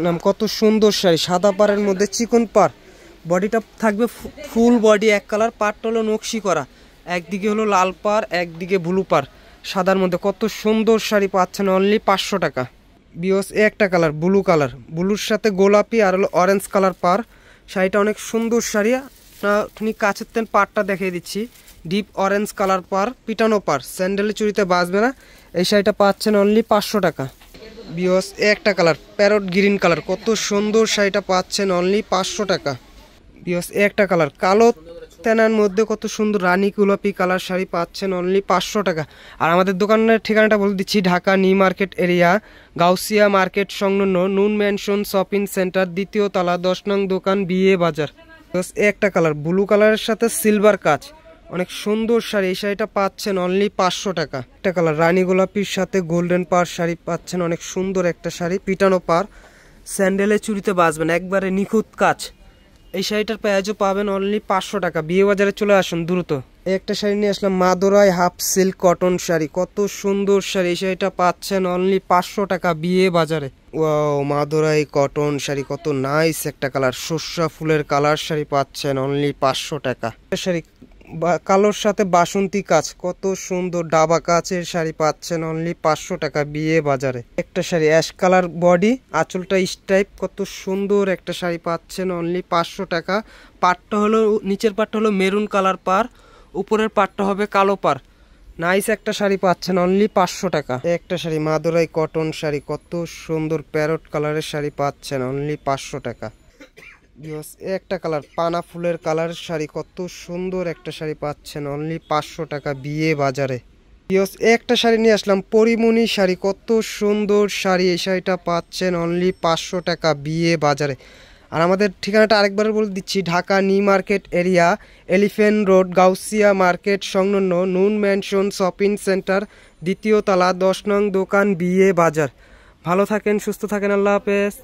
নাম কত সুন্দর শাড়ি, সাদা পাড়ের মধ্যে চিকন পাড়, বডিটা থাকবে ফুল বডি এক কালার, পাড়টা হলো নকশি করা, একদিকে হলো লাল পাড় একদিকে ব্লু পাড়, সাদার মধ্যে কত সুন্দর শাড়ি পাচ্ছেন অনলি 500 টাকা। বিয়স একটা কালার ব্লু কালার, ব্লুর সাথে গোলাপি আর হলো অরেঞ্জ কালার পাড়, শাড়িটা অনেক সুন্দর শাড়ি। আপনি কাছের তেন পাড়টা দেখিয়ে দিচ্ছি, ডিপ অরেঞ্জ কালার পাড়, পিটানো পাড়, স্যান্ডেলের চুড়িতে বাজবে না। এই শাড়িটা পাচ্ছেন অনলি 500 টাকা। বিয়স একটা কালার প্যারট গ্রিন কালার, কত সুন্দর শাড়িটা পাচ্ছেন অনলি 500 টাকা। বিয়স একটা কালার কালো তেনার মধ্যে কত সুন্দর রানী গোলাপি কালার শাড়ি পাচ্ছেন অনলি 500 টাকা। আর আমাদের দোকানের ঠিকানাটা বলে দিচ্ছি, Dhaka new market area, Gausia market সংলগ্ন নুন ম্যানশন শপিং সেন্টার, 2য় তলা, 10 নং দোকান, বিয়ে বাজার। একটা কালার ব্লু কালারের সাথে সিলভার কাজ, অনেক সুন্দর শাড়ি, এই শাড়িটা পাচ্ছেন অনলি 500 টাকা। একটা কালার রানী গোলাপির সাথে গোল্ডেন পাড় শাড়ি পাচ্ছেন, অনেক সুন্দর একটা শাড়ি, পিটানো পাড়, স্যান্ডেলের চুড়িতে বাজবেন, একবারে নিখুঁত কাজ। এই শাড়িটার প্রাইসও পাবেন অনলি 500 টাকা। বিয়ে বাজারে চলে আসুন দ্রুত। একটা শাড়ি নিয়ে আসলাম, Madurai half silk cotton sari, কত সুন্দর শাড়ি, এই শাড়িটা পাচ্ছেন অনলি 500 টাকা বিয়ে বাজারে। ওয়াও, মাদুরাই কটন শাড়ি, কত নাইস একটা কালার, সর্ষা ফুলের কালার শাড়ি পাচ্ছেন অনলি 500 টাকা। শাড়ি কালোর সাথে বাসন্তী কাজ, কত সুন্দর ডাবা কাচের শাড়ি পাচ্ছেন অনলি 500 টাকা বিয়ে বাজারে। একটা শাড়ি অ্যাশ কালার বডি, আঁচলটা স্টাইপ, কত সুন্দর একটা শাড়ি পাচ্ছেন অনলি 500 টাকা। পাড়টা হলো, নিচের পাড়টা হলো মেরুন কালার পাড়, উপরের পাড়টা হবে কালো পাড়, নাইস একটা শাড়ি পাচ্ছেন অনলি 500 টাকা। একটা শাড়ি মাদুরাই কটন শাড়ি, কত সুন্দর প্যারট কালারের শাড়ি পাচ্ছেন অনলি 500 টাকা। একটা কালার পানা ফুলের কালার শাড়ি, কত সুন্দর একটা শাড়ি পাচ্ছেন অনলি 500 টাকা বিয়ে বাজারে। একটা শাড়ি নিয়ে আসলাম, পরিমণি শাড়ি, কত সুন্দর শাড়ি, এই শাড়িটা পাচ্ছেন অনলি 500 টাকা বিয়ে বাজারে। আর আমাদের ঠিকানাটা আরেকবার বলে দিচ্ছি, Dhaka new market area, elephant road, Gausia market সংলগ্ন নুন ম্যানশন শপিং সেন্টার, 2য় তলা, 10 নং দোকান, বিয়ে বাজার। ভালো থাকেন, সুস্থ থাকেন, আল্লাহ হাফেজ।